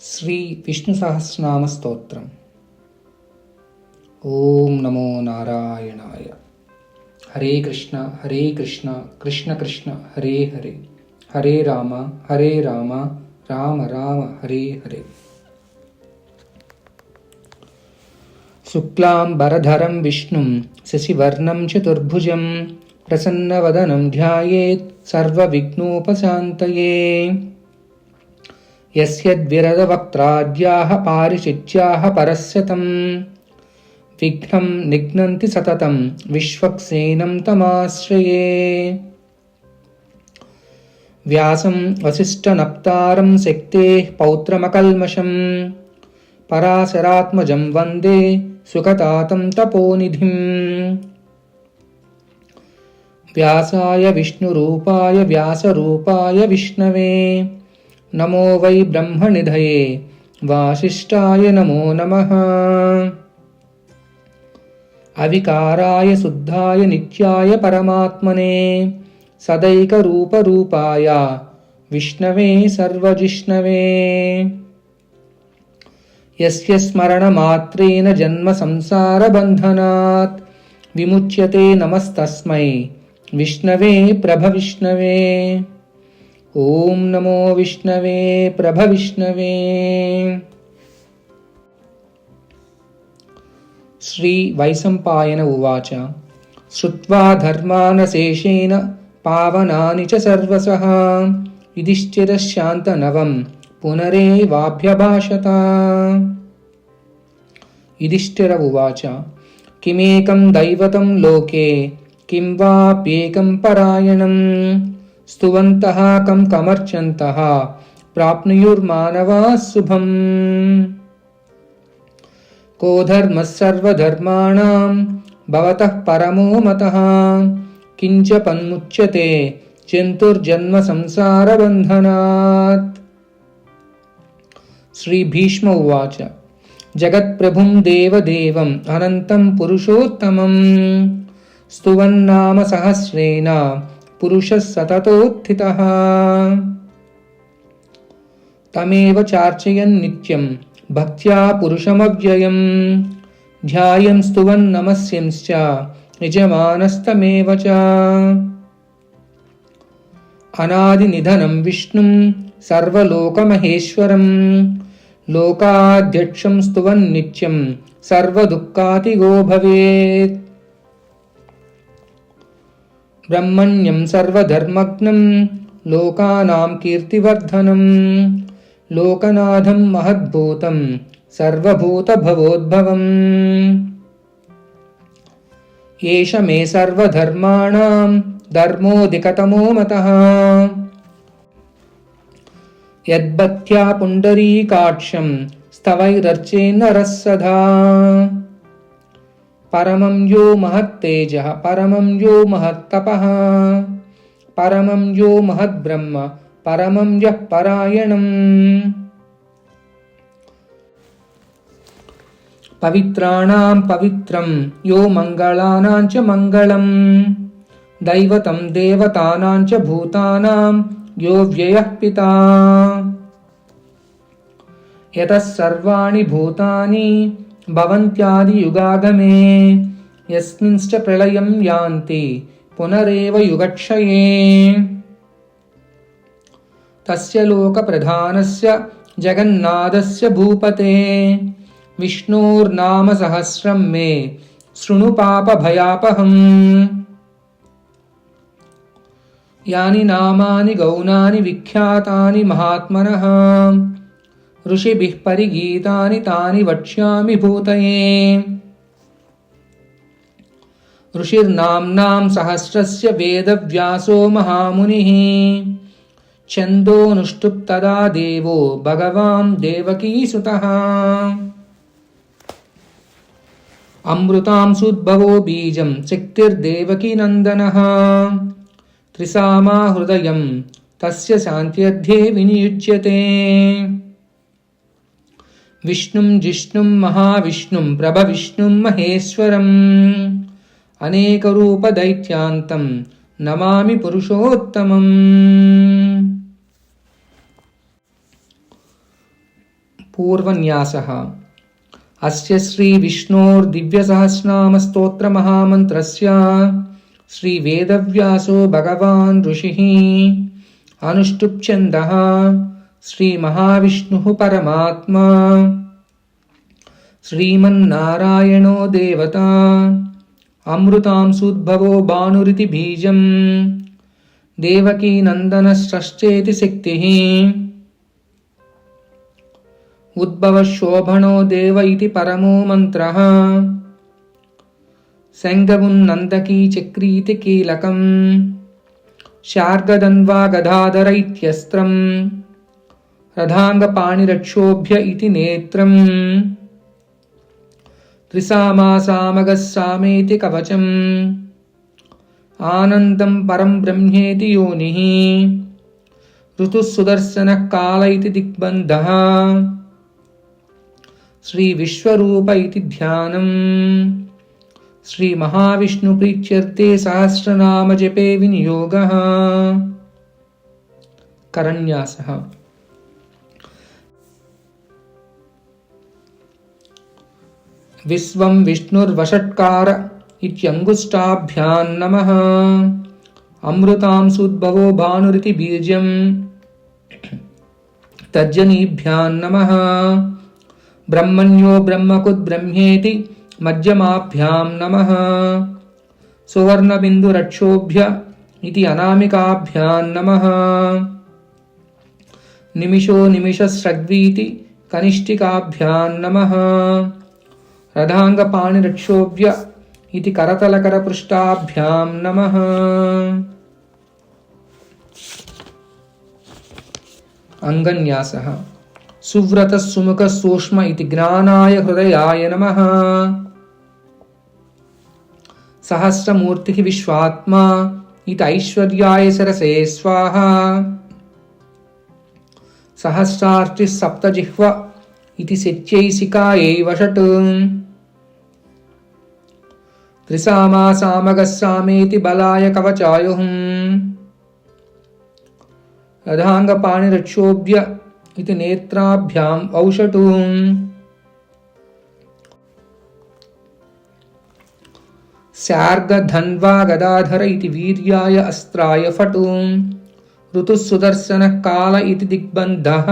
శ్రీ విష్ణు సహస్రనామ స్తోత్రం. ఓం నమో నారాయణాయ. హరే కృష్ణ కృష్ణ కృష్ణ హరే హరే, హరే రామ రామ రామ హరే హరే. శుక్లాంబరధరం విష్ణుం శశివర్ణం చతుర్భుజం ప్రసన్నవదనం ధ్యాయేత్ సర్వవిఘ్నోపశాంతయే. యస్యద్విరదవక్త్రాద్యాః పారిషిచ్యాః పరస్యతం విఘ్నం నిఘ్నంతి సతతం విశ్వక్సేనం తమాశ్రయే. వ్యాసం వసిష్ఠనప్తారం శక్తేః పౌత్రమకల్మషం పరాశరాత్మజం వందే సుఖతాతం తపోనిధిం. వ్యాసాయ విష్ణురూపాయ వ్యాసరూపాయ విష్ణవే నమో వై బ్రహ్మనిధయే వాసిష్ఠాయ నమో నమః. అవికారాయ శుద్ధాయ నిత్యాయ పరమాత్మనే సదైకరూపరూపాయ విష్ణవే సర్వజిష్ణవే. యస్య స్మరణమాత్రేణ జన్మ సంసారబంధనాత్ విముచ్యతే నమస్తస్మై విష్ణవే ప్రభవిష్ణవే. ఓం నమో విష్ణవే ప్రభవిష్ణవే. శ్రీ వైశంపాయన ఉవాచ. శ్రుత్వా ధర్మానశేషేణ పావనాని చ సర్వసః యుధిష్ఠిరశ్శాంతనవం పునరేవాభ్యభాషత. యుధిష్ఠిర ఉవాచ. కిమేకం దైవతం లోకే కిం వాప్యేకం పరాయణం స్తువంతః కం కమర్చంతః ప్రాప్నుయుర్మానవాః శుభం. కో ధర్మః సర్వధర్మాణాం భవతః పరమో మతః కించ పన్ముచ్యతే జంతుర్జన్మ సంసారబంధనాత్. శ్రీ భీష్మ ఉవాచ. జగత్ప్రభుం దేవదేవం అనంతం పురుషోత్తమం స్తువన్నామ సహస్రేణ పురుషः సతతోత్థితః. తమేవ చార్చయన్ నిత్యం భక్త్యా పురుషమవ్యయం ధ్యాయం స్తువన్ నమస్యంశ్చ యజమానస్తమేవ చ. అనాది నిధనం విష్ణుం సర్వలోకమహేశ్వరం లోకాధ్యక్షం స్తువన్ నిత్యం సర్వదుఃఖాతిగో భవేత్. బ్రహ్మణ్యం సర్వధర్మజ్ఞం లోకానాం కీర్తివర్ధనం లోకనాథం మహద్భూతం సర్వభూతభవోద్భవం. ఏష మే సర్వధర్మాణాం ధర్మోధికతమో మతః యద్భక్త్యా పుండరీకాక్షం స్తవైరర్చేన్నరः సదా. పరమం యో మహత్తేజః పరమం యో మహత్తపః పరమం యో మహద్బ్రహ్మ పరమం యః పరాయణం. పవిత్రాణాం పవిత్రం యో మంగళానాం చ మంగళం దైవతం దేవతానాం చ భూతానాం యో వ్యయః పితా. యతః సర్వాణి భూతాని భవంత్యాది యుగాగమే యస్మింశ్చ ప్రళయం యాంతి పునరేవ యుగక్షయే. తస్య లోక ప్రధానస్య జగన్నాథస్య భూపతే విష్ణోర్నామ సహస్రం మే శృణు పాప భయాపహం. యాని నామాని గౌణాని విఖ్యాతాని మహాత్మనః ఋషిభిః పరిగీతాని తాని వక్ష్యామి భూతయే. ఋషిర్నామ్నాం సహస్రస్య వేదవ్యాసో మహామునిః ఛందోనుష్టుప్తదా దేవో భగవాన్ దేవకీసుతః. అమృతాంశుద్భవో బీజం శక్తిర్దేవకీనందనః త్రిసామా హృదయం తస్య శాంత్యర్థే వినియుజ్యతే. విష్ణుం జిష్ణుం మహావిష్ణుం ప్రభవిష్ణుం మహేశ్వరం అనేకరూపదైత్యాంతం నమామి పురుషోత్తమం. पूर्वन्यासः। अस्य श्रीविष्णोर्दिव्यसहस्रनामस्तोत्रमहामन्त्रस्य श्रीवेदव्यासो भगवान् ऋषिः अनुष्टुप्छन्दः श्रीमहाविष्णुः परमात्मा श्रीमन्नारायणो देवता अमृतांसूद्भवो भानुरिति बीजं देवकीनन्दनश्चेति शक्तिः उद्भवशोभनो देव इति परमो मन्त्रः शङ्खमुन्नन्दकी चक्रीति कीलकं शार्गदन्वा गदाधर इत्यस्त्रं रथाङ्गपाणिरक्षोभ्य इति नेत्रम् त्रिसामासामगः सामेति कवचम् आनन्दं परं ब्रह्मेति योनिः ऋतुः सुदर्शनः काल इति दिग्बन्धः श्रीविश्वरूप इति ध्यानम् श्रीमहाविष्णुप्रीत्यर्थे सहस्रनामजपे विनियोगः। करन्यासः। विश्वं विष्णुर्वषट्कार इत्यङ्गुष्ठाभ्यां नमः। अमृतांसूद्भवो भानुरिति बीजं तर्जनीभ्यां नमः। ब्रह्मण्यो ब्रह्मकुद्ब्रह्मेति मध्यमाभ्यां नमः। सुवर्णबिन्दुरक्षोभ्य इति अनामिकाभ्यां नमः। निमिषो निमिषस्रग्वीति कनिष्ठिकाभ्यां नमः। रथाङ्गपाणिरक्षोभ्य इति करतलकरपृष्ठाभ्यां नमः। अङ्गन्यासः। सुव्रतः सुमुखः सूक्ष्म इति ज्ञानाय हृदयाय नमः। सहस्रमूर्तिः विश्वात्मा इति ऐश्वर्याय सरसे स्वाहा। सहस्रार्चिः सप्तजिह्व इति सत्यैसिकायै वषट्। त्रिसामासामगः सामेति बलाय कवचायुः। रथाङ्गपाणिरक्षोभ्य इति नेत्राभ्याम् औषट्। स्यार्गधन्वा गदाधर इति वीर्याय अस्त्राय फट्। ऋतुः सुदर्शनः काल इति दिग्बन्धः।